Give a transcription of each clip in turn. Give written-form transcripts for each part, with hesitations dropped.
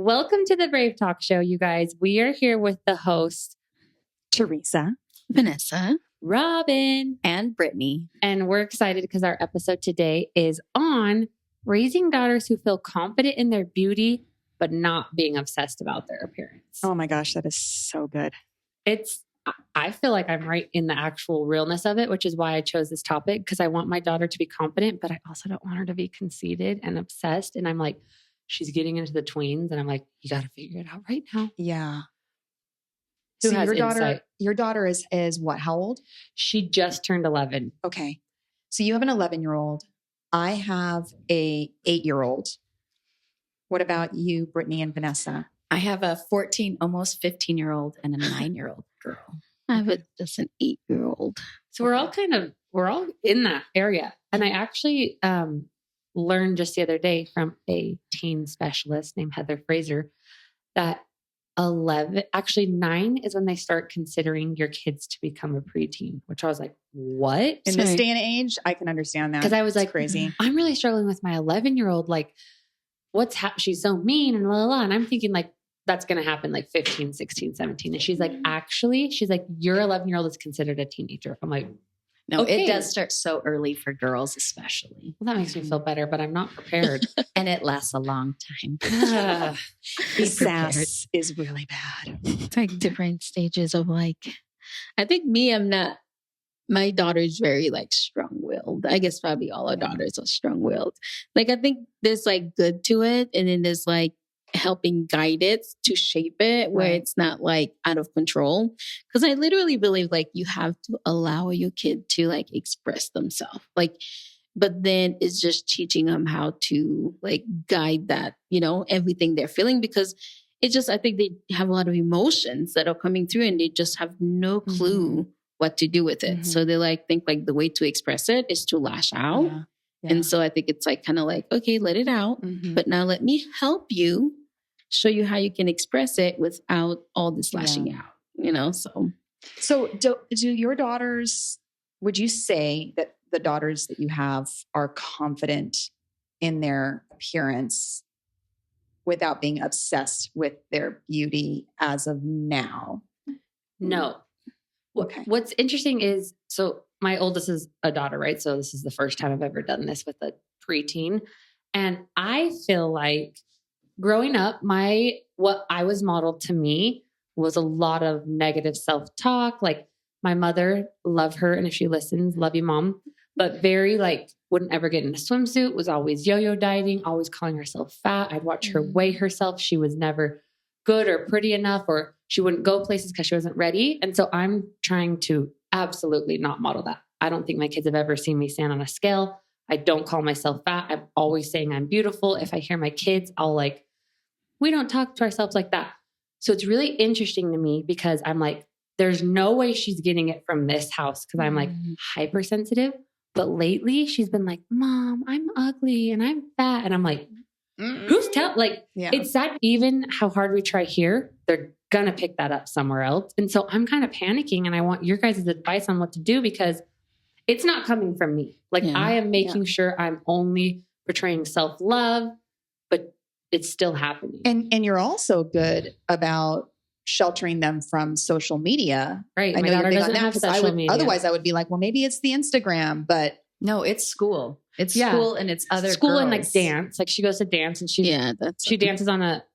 Welcome to the Brave Talk Show, you guys. We are here with the hosts, Teresa, Vanessa, Robin, and Brittany. And we're excited because our episode today is on raising daughters who feel confident in their beauty, but not being obsessed about their appearance. Oh my gosh, that is so good. I feel like I'm right in the actual realness of it, which is why I chose this topic, because I want my daughter to be confident, but I also don't want her to be conceited and obsessed. And I'm like, she's getting into the tweens, and I'm like, you got to figure it out right now. Yeah. Who So has your daughter is what? How old? She just turned 11. Okay. So you have an 11-year-old. I have a 8-year-old. What about you, Brittany and Vanessa? I have a 14, almost 15-year-old and a 9-year-old girl. I have just an 8-year-old. So we're all in that area. And I actually learned just the other day from a teen specialist named Heather Fraser that 9 is when they start considering your kids to become a preteen, which I was like, what? In this day and age, I can understand that. Because I was like, crazy. I'm really struggling with my 11-year-old. Like, she's so mean and blah, blah, blah. And I'm thinking like, that's going to happen like 15, 16, 17. And she's like, your 11-year-old is considered a teenager. I'm like, no, okay. It does start so early for girls, especially. Well, that makes me feel better, but I'm not prepared. And it lasts a long time. The sass is really bad. It's like different stages of like, I think my daughter is very like strong-willed. I guess probably all our daughters are strong-willed. Like, I think there's like good to it. And then there's like helping guide it to shape it where it's not like out of control. Because I literally believe like you have to allow your kid to like express themselves. Like, but then it's just teaching them how to like guide that, everything they're feeling, because it just, I think they have a lot of emotions that are coming through and they just have no clue what to do with it. So they think like the way to express it is to lash out. Yeah. Yeah. And so I think it's like kind of like, okay, let it out, but now let me help you, show you how you can express it without all this lashing out, So do your daughters, would you say that the daughters that you have are confident in their appearance without being obsessed with their beauty as of now? No. Okay. What's interesting is, so my oldest is a daughter, right? So this is the first time I've ever done this with a preteen. And I feel like growing up, what I was modeled to me was a lot of negative self-talk. Like my mother, love her. And if she listens, love you, mom. But very like, wouldn't ever get in a swimsuit, was always yo-yo dieting, always calling herself fat. I'd watch her weigh herself. She was never good or pretty enough, or she wouldn't go places because she wasn't ready. And so I'm trying to absolutely not model that. I don't think my kids have ever seen me stand on a scale. I don't call myself fat. I'm always saying I'm beautiful. If I hear my kids, I'll like, we don't talk to ourselves like that. So it's really interesting to me because I'm like, there's no way she's getting it from this house because I'm like hypersensitive. But lately she's been like, Mom, I'm ugly and I'm fat. And I'm like, who's it's sad. Even how hard we try here, they're going to pick that up somewhere else. And so I'm kind of panicking and I want your guys' advice on what to do because it's not coming from me. Like I am making sure I'm only portraying self-love, but it's still happening. And you're also good about sheltering them from social media. Right. I My know daughter you're big on doesn't that have because social media. Otherwise I would be like, well, maybe it's the Instagram, but no, it's school. It's school and it's other school girls. And like dance. Like she goes to dance and she dances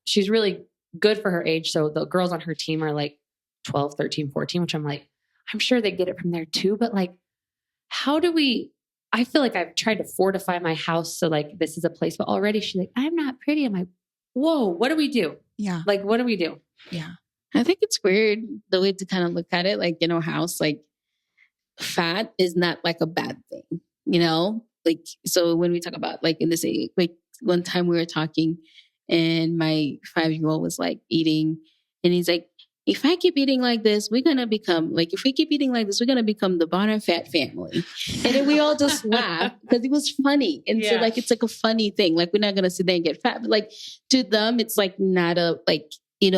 she's really good for her age. So the girls on her team are like 12, 13, 14, which I'm like, I'm sure they get it from there too. But like, I feel like I've tried to fortify my house. So like, this is a place, but already she's like, I'm not pretty. I'm like, whoa, what do we do? Yeah. Like, what do we do? Yeah. I think it's weird the way to kind of look at it. Like in our house, like fat is not like a bad thing, Like, so when we talk about like in this, like one time we were talking and my 5-year-old was like eating and he's like, if I keep eating like this, if we keep eating like this, we're going to become the bottom fat family. And then we all just laugh because it was funny. And so like, it's like a funny thing. Like we're not going to sit there and get fat, but like to them, it's like not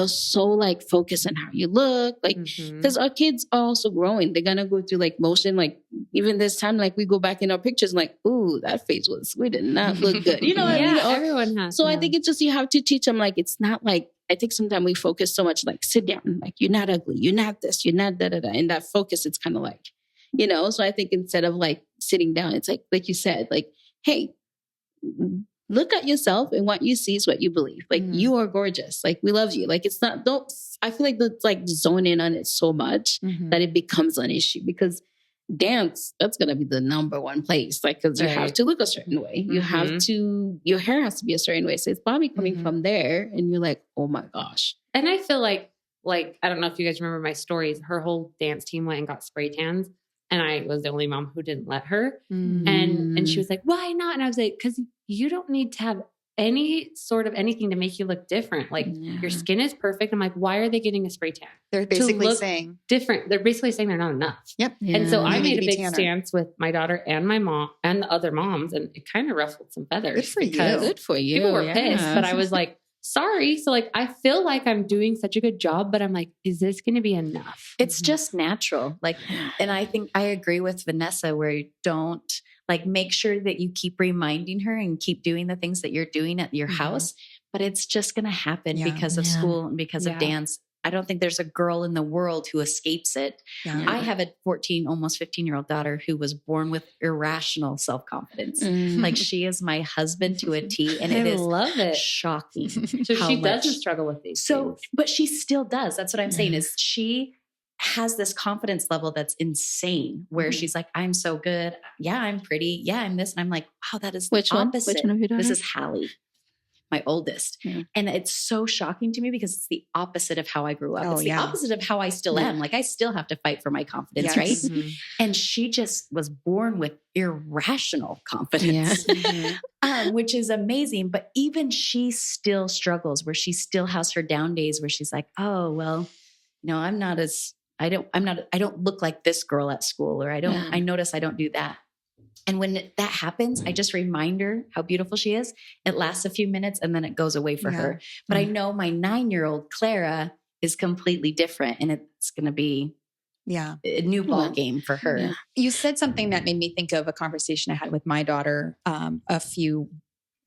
so like focused on how you look, like, because our kids are also growing. They're gonna go through like motion, like even this time, like we go back in our pictures, like, ooh, that face we did not look good. You know what I mean? Everyone has. So I think it's just, you have to teach them, like, it's not like, I think sometimes we focus so much, like, sit down, like, you're not ugly, you're not this, you're not da-da-da. And that focus, it's kind of like, so I think instead of like sitting down, it's like you said, like, hey, look at yourself, and what you see is what you believe. Like, you are gorgeous. Like, we love you. Like, it's not, I feel like it's like zone in on it so much that it becomes an issue, because dance, that's going to be the number one place. Like, because you have to look a certain way. You have to, your hair has to be a certain way. So it's probably coming from there, and you're like, oh my gosh. And I feel like, I don't know if you guys remember my stories. Her whole dance team went and got spray tans, and I was the only mom who didn't let her. And she was like, why not? And I was like, because you don't need to have any sort of anything to make you look different. Like, your skin is perfect. I'm like, why are they getting a spray tan? They're basically saying different. They're basically saying they're not enough. Yep. Yeah. And so I made a big stance with my daughter and my mom and the other moms, and it kind of ruffled some feathers. Good for you. Good for you. People were pissed, but I was like, sorry. So like, I feel like I'm doing such a good job, but I'm like, is this going to be enough? It's just natural. Like, and I think I agree with Vanessa, where you don't, like, make sure that you keep reminding her and keep doing the things that you're doing at your house, but it's just going to happen because of school and because of dance. I don't think there's a girl in the world who escapes it. Yeah. I have a 14, almost 15-year-old daughter who was born with irrational self-confidence. Like, she is my husband to a T, and it is shocking. So she doesn't struggle with these things. But she still does. That's what I'm saying, is she has this confidence level that's insane, where she's like, I'm so good. Yeah, I'm pretty. Yeah, I'm this. And I'm like, wow, that is the opposite. Which one of your daughters? This is Hallie, my oldest. And it's so shocking to me, because it's the opposite of how I grew up. It's the opposite of how I still am. Like, I still have to fight for my confidence, right? And she just was born with irrational confidence, which is amazing. But even she still struggles, where she still has her down days, where she's like, oh, well, I don't look like this girl at school, or I notice I don't do that. And when that happens, I just remind her how beautiful she is. It lasts a few minutes, and then it goes away for her. But I know my 9-year-old Clara is completely different, and it's going to be a new ball game for her. Yeah. You said something that made me think of a conversation I had with my daughter probably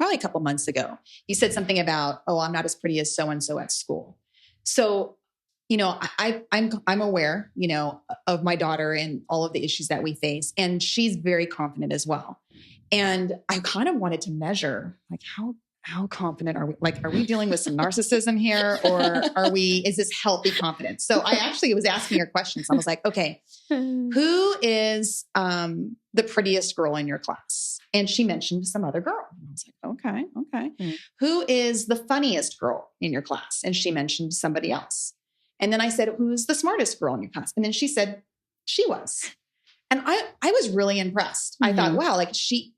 a couple months ago. You said something about, oh, I'm not as pretty as so-and-so at school. So, I'm aware, of my daughter and all of the issues that we face, and she's very confident as well. And I kind of wanted to measure, like, how confident are we? Like, are we dealing with some narcissism here, or is this healthy confidence? So I actually was asking her questions. I was like, okay, who is the prettiest girl in your class? And she mentioned some other girl. And I was like, okay. Who is the funniest girl in your class? And she mentioned somebody else. And then I said, who's the smartest girl in your class? And then she said she was. And I was really impressed. I thought, wow, like she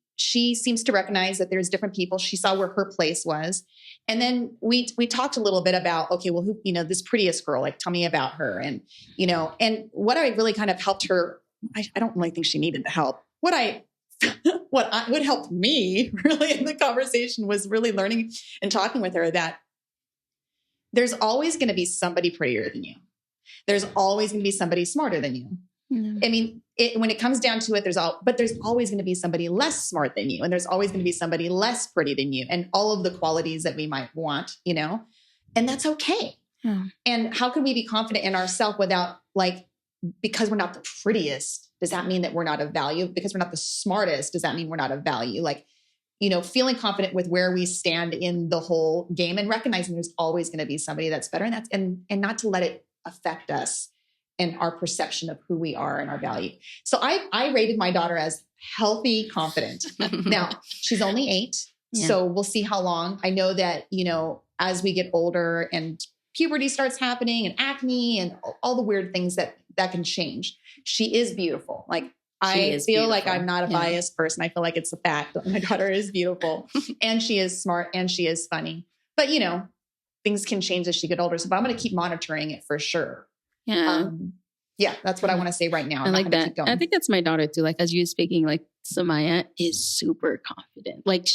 seems to recognize that there's different people. She saw where her place was. And then we talked a little bit about, okay, well, who, this prettiest girl, like, tell me about her. And, and what I really kind of helped her, I don't really think she needed the help. What helped me really in the conversation was really learning and talking with her that there's always going to be somebody prettier than you. There's always going to be somebody smarter than you. I mean, when it comes down to it, there's always going to be somebody less smart than you. And there's always going to be somebody less pretty than you, and all of the qualities that we might want, and that's okay. And how can we be confident in ourselves without, like, because we're not the prettiest, does that mean that we're not of value? Because we're not the smartest, does that mean we're not of value? Like, feeling confident with where we stand in the whole game, and recognizing there's always going to be somebody that's better, and not to let it affect us and our perception of who we are and our value. So I rated my daughter as healthy, confident. Now, she's only 8, so we'll see how long. I know that, as we get older and puberty starts happening and acne and all the weird things that can change, she is beautiful. Like, I feel like I'm not a biased person. I feel like it's a fact that my daughter is beautiful and she is smart and she is funny. But, things can change as she gets older. So I'm going to keep monitoring it for sure. Yeah. That's what I want to say right now. I like that. I think that's my daughter too. Like, as you were speaking, like, Samaya is super confident. Like,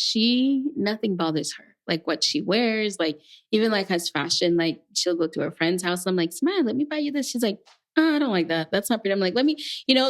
nothing bothers her. like what she wears, like even like has fashion, like she'll go to her friend's house. I'm like, Samantha, let me buy you this. She's like, oh, I don't like that. That's not pretty. I'm like, let me,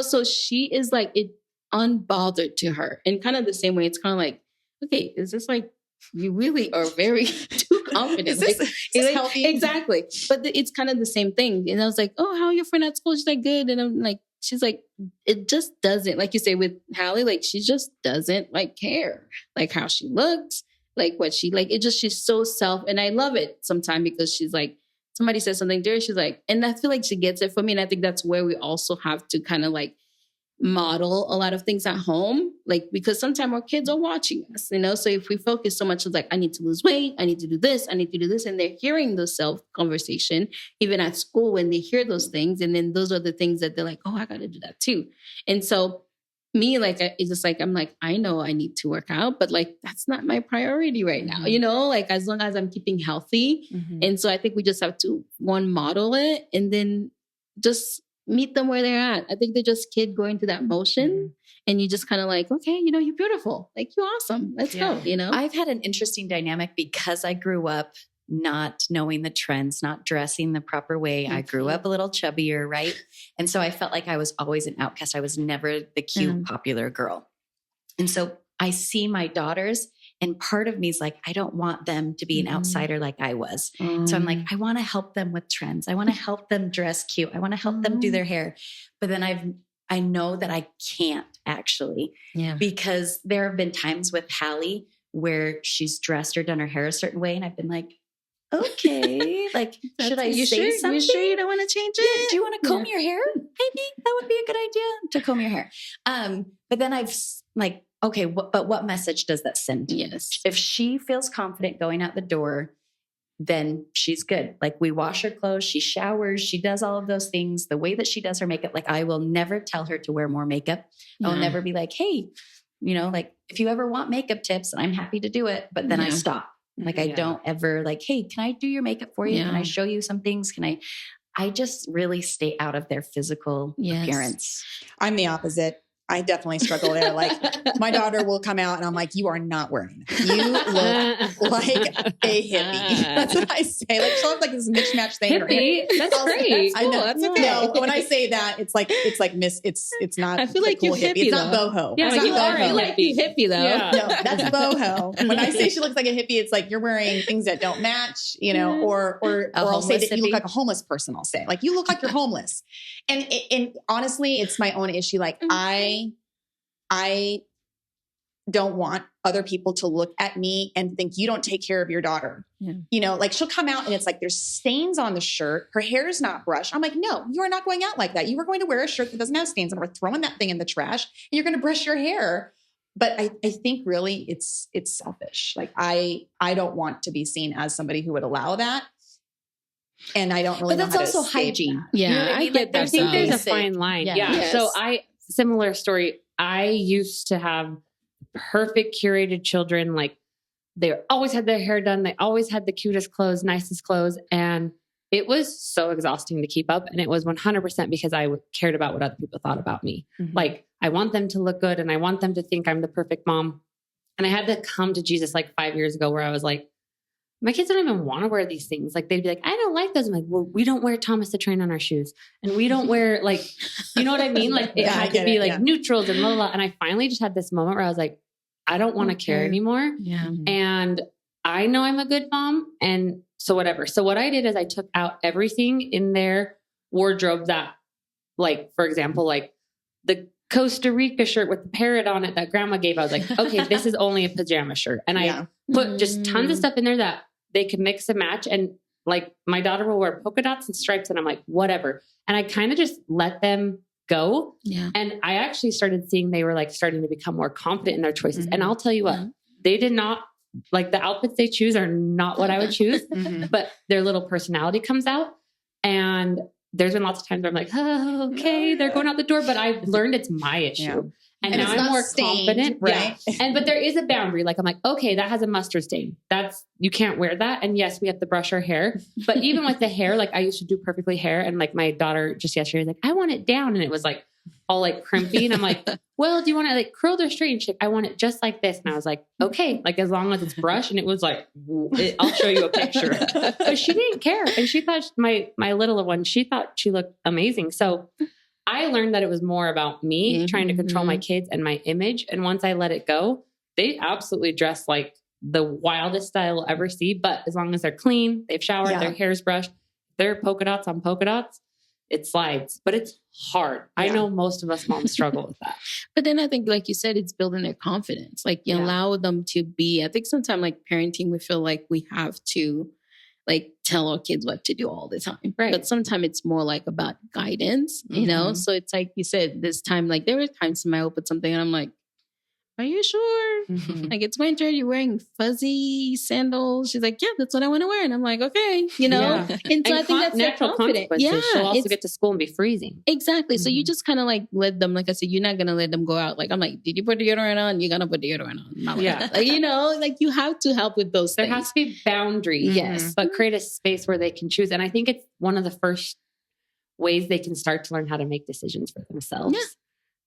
so she is like, it unbothered to her. And kind of the same way, it's kind of like, okay, is this like, you really are very too confident. Is this healthy? Exactly. But it's kind of the same thing. And I was like, oh, how are your friend at school? She's like, good. And I'm like, she's like, it just doesn't, like you say with Hallie, like she just doesn't like care, like how she looks, like what she like. It just, she's so and I love it sometimes because she's like, somebody says something to her, she's like, and I feel like she gets it from me. And I think that's where we also have to kind of like model a lot of things at home, like because sometimes our kids are watching us, so if we focus so much on like, I need to lose weight, I need to do this, I need to do this, and they're hearing those self conversation even at school when they hear those things, and then those are the things that they're like, oh, I gotta do that too. And so me, like, it's just like, I'm like, I know I need to work out, but like that's not my priority right now, like as long as I'm keeping healthy. And so I think we just have to model it and then just meet them where they're at. I think they're just kid going through that motion, and you just kind of like, okay, you're beautiful, like you're awesome, let's go. I've had an interesting dynamic because I grew up not knowing the trends, not dressing the proper way. I grew up a little chubbier, right? And so I felt like I was always an outcast. I was never the cute, popular girl. And so I see my daughters, and part of me is like, I don't want them to be an outsider like I was. So I'm like, I want to help them with trends. I want to help them dress cute. I want to help them do their hair. But then I know that I can't actually, because there have been times with Hallie where she's dressed or done her hair a certain way. And I've been like, okay, like, should I say something? You sure you don't want to change it? Yeah, do you want to comb your hair? Maybe that would be a good idea to comb your hair. But then I've like, okay, but what message does that send? Yes. If she feels confident going out the door, then she's good. Like we wash her clothes, she showers, she does all of those things. The way that she does her makeup, like I will never tell her to wear more makeup. I'll never be like, hey, like if you ever want makeup tips, I'm happy to do it. But then I stop. Like I don't ever like, hey, can I do your makeup for you? Can I show you some things? I just really stay out of their physical appearance. I'm the opposite. I definitely struggle there. Like my daughter will come out and I'm like, you are not wearing that. You look like a hippie. That's what I say. Like she'll have like this mismatch thing. Hippie? That's great. I know. That's okay. No, when I say that, it's like it's not. I feel like cool you're hippie. It's not boho. Yeah, it's not you are boho. like hippie though. Yeah. No, that's boho. When I say she looks like a hippie, it's like you're wearing things that don't match, or I'll say that you look like a homeless person. I'll say like you look like you're homeless, and honestly, it's my own issue. Like I don't want other people to look at me and think you don't take care of your daughter. Yeah. Like she'll come out and it's like there's stains on the shirt. Her hair is not brushed. I'm like, no, you are not going out like that. You are going to wear a shirt that doesn't have stains and we're throwing that thing in the trash and you're going to brush your hair. But I think really it's selfish. Like I don't want to be seen as somebody who would allow that. And I don't really know that's how to also hygiene. that. Yeah. You know what I mean? get that. I think there's a fine line. Yeah. Yes. So similar story. I used to have perfect curated children. Like they always had their hair done. They always had the cutest clothes, nicest clothes. And it was so exhausting to keep up. And it was 100% because I cared about what other people thought about me. Like I want them to look good and I want them to think I'm the perfect mom. And I had to come to Jesus like 5 years ago where I was like, my kids don't even want to wear these things. Like they'd be like, I don't like those. I'm like, well, we don't wear Thomas the Train on our shoes. And we don't wear like, you know what I mean? Like it had to be like neutrals and blah, blah, blah. And I finally just had this moment where I was like, I don't want to care anymore. Yeah. And I know I'm a good mom. And so whatever. So what I did is I took out everything in their wardrobe that like, for example, like the Costa Rica shirt with the parrot on it that grandma gave. I was like, okay, this is only a pajama shirt. And I put just tons of stuff in there that they can mix and match. And like my daughter will wear polka dots and stripes. And I'm like, whatever. And I kind of just let them go. Yeah. And I actually started seeing they were like starting to become more confident in their choices. And I'll tell you what, they did not like the outfits they choose are not what I would choose, but their little personality comes out. And there's been lots of times where I'm like, oh, okay, they're going out the door, but I've learned it's my issue. Yeah. And now I'm more confident. Right. Yeah. But there is a boundary. Like I'm like, okay, that has a mustard stain. You can't wear that. And yes, we have to brush our hair. But even with the hair, like I used to do perfectly hair. And like my daughter just yesterday was like, I want it down. And it was like all like crimpy. And I'm like, well, do you want to like curl or straighten? She's like, I want it just like this. And I was like, okay, like as long as it's brushed. And it was like, I'll show you a picture. But she didn't care. And she thought my little one, she thought she looked amazing. So I learned that it was more about me trying to control my kids and my image. And once I let it go, they absolutely dress like the wildest style you'll ever see. But as long as they're clean, they've showered, their hair's brushed, they're polka dots on polka dots, it slides. But it's hard. I know most of us moms struggle with that. But then I think, like you said, it's building their confidence. Like you allow them to be, I think sometimes like parenting, we feel like we have to like tell our kids what to do all the time. Right. But sometimes it's more like about guidance, you know? So it's like you said, this time, like there were times in my open something and I'm like, are you sure? Like it's winter, you're wearing fuzzy sandals. She's like, yeah, that's what I want to wear. And I'm like, okay, you know? Yeah. And so I think that's natural consequences. Yeah, she'll also get to school and be freezing. Exactly. So you just kind of like let them, like I said, you're not going to let them go out. Like, I'm like, did you put deodorant on? You're going to put deodorant on. Not like, you know, like you have to help with those there things. has to be boundaries. Yes. But create a space where they can choose. And I think it's one of the first ways they can start to learn how to make decisions for themselves.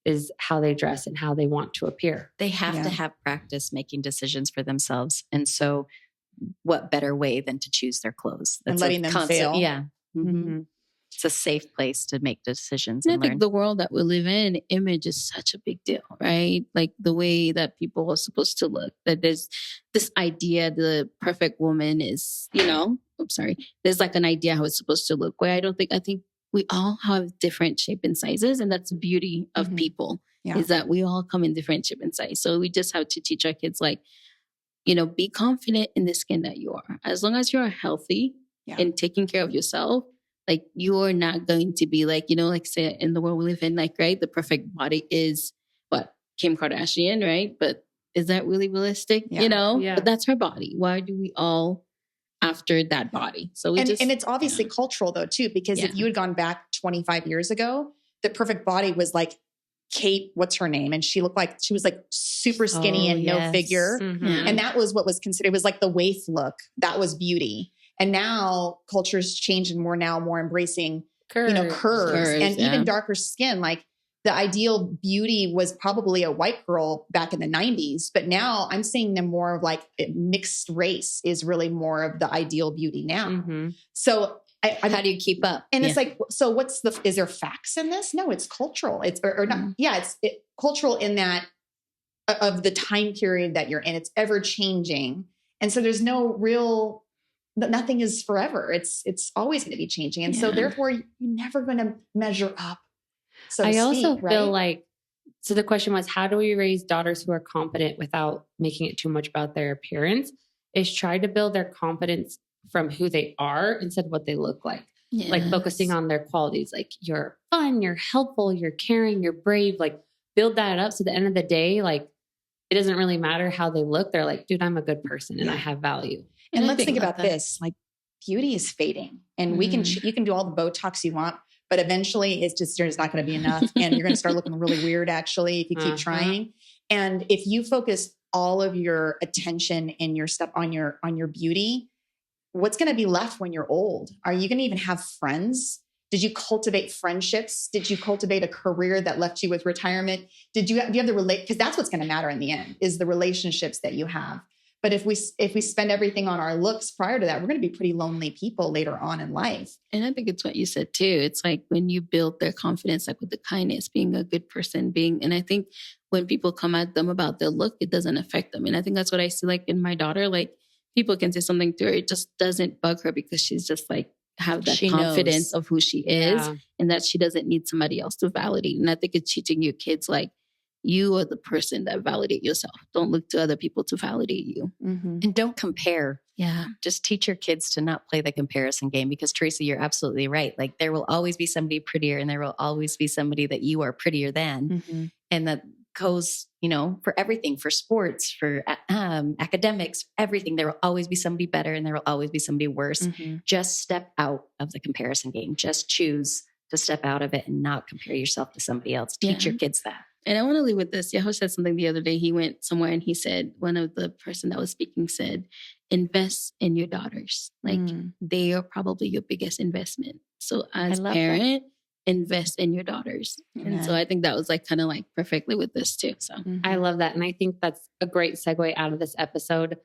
Is how they dress and how they want to appear. They have to have practice making decisions for themselves. And so what better way than to choose their clothes? That's and letting them fail. Yeah. It's a safe place to make decisions. And I think the world that we live in, image is such a big deal, right? Like the way that people are supposed to look, that there's this idea, the perfect woman is, you know, there's like an idea how it's supposed to look, where I think we all have different shape and sizes. And that's the beauty of people is that we all come in different shape and size. So we just have to teach our kids, like, you know, be confident in the skin that you are. As long as you're healthy and taking care of yourself, like you're not going to be like, you know, like say in the world we live in, like, right, the perfect body is what? Kim Kardashian, right? But is that really realistic? You know, but that's her body. Why do we all after that body? So we and it's obviously cultural though too, because if you had gone back 25 years ago, the perfect body was like Kate, what's her name? And she looked like, she was like super skinny and no figure. And that was what was considered, it was like the waif look. That was beauty. And now culture's changed and we're now more embracing, curves. You know, curves and even darker skin. Like the ideal beauty was probably a white girl back in the 90s, but now I'm seeing them more of like mixed race is really more of the ideal beauty now. So how do you keep up? And it's like, so is there facts in this? No, it's cultural. It's or not. Yeah, it's cultural in that of the time period that you're in. It's ever changing. And so there's no real, nothing is forever. It's always going to be changing. And so therefore you're never going to measure up. So I also feel like, so the question was, how do we raise daughters who are confident without making it too much about their appearance? Is try to build their confidence from who they are instead of what they look like. Like focusing on their qualities. Like you're fun, you're helpful, you're caring, you're brave. Like build that up. So at the end of the day, like it doesn't really matter how they look. They're like, dude, I'm a good person and I have value. And let's think about this. Like beauty is fading and you can do all the Botox you want, but eventually there's not going to be enough. And you're going to start looking really weird actually, if you keep trying. And if you focus all of your attention and your stuff on your beauty, what's going to be left when you're old? Are you going to even have friends? Did you cultivate friendships? Did you cultivate a career that left you with retirement? Do you have the because that's what's going to matter in the end is the relationships that you have. But if we spend everything on our looks prior to that, we're going to be pretty lonely people later on in life. And I think it's what you said too. It's like when you build their confidence, like with the kindness, being a good person, and I think when people come at them about their look, it doesn't affect them. And I think that's what I see like in my daughter, like people can say something to her. It just doesn't bug her because she's just like, have that confidence of who she is and that she doesn't need somebody else to validate. And I think it's teaching your kids, like, you are the person that validate yourself. Don't look to other people to validate you. And don't compare. Yeah. Just teach your kids to not play the comparison game because Teresa, you're absolutely right. Like there will always be somebody prettier and there will always be somebody that you are prettier than. And that goes, you know, for everything, for sports, for academics, everything. There will always be somebody better and there will always be somebody worse. Just step out of the comparison game. Just choose to step out of it and not compare yourself to somebody else. Teach your kids that. And I want to leave with this. Yahoo said something the other day. He went somewhere and he said, one of the person that was speaking said, invest in your daughters. Like they are probably your biggest investment. So as a parent, invest in your daughters. And so I think that was like kind of like perfectly with this too. So I love that. And I think that's a great segue out of this episode.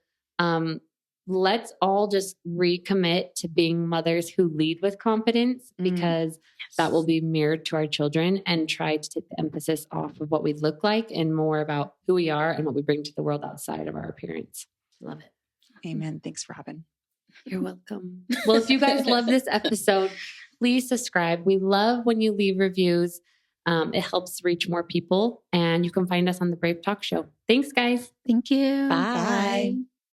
Let's all just recommit to being mothers who lead with confidence, because that will be mirrored to our children, and try to take the emphasis off of what we look like and more about who we are and what we bring to the world outside of our appearance. Love it. Amen. Thanks, Robin. You're welcome. Well, if you guys love this episode, please subscribe. We love when you leave reviews. It helps reach more people, and you can find us on the Brave Talk Show. Thanks, guys. thank you. Bye.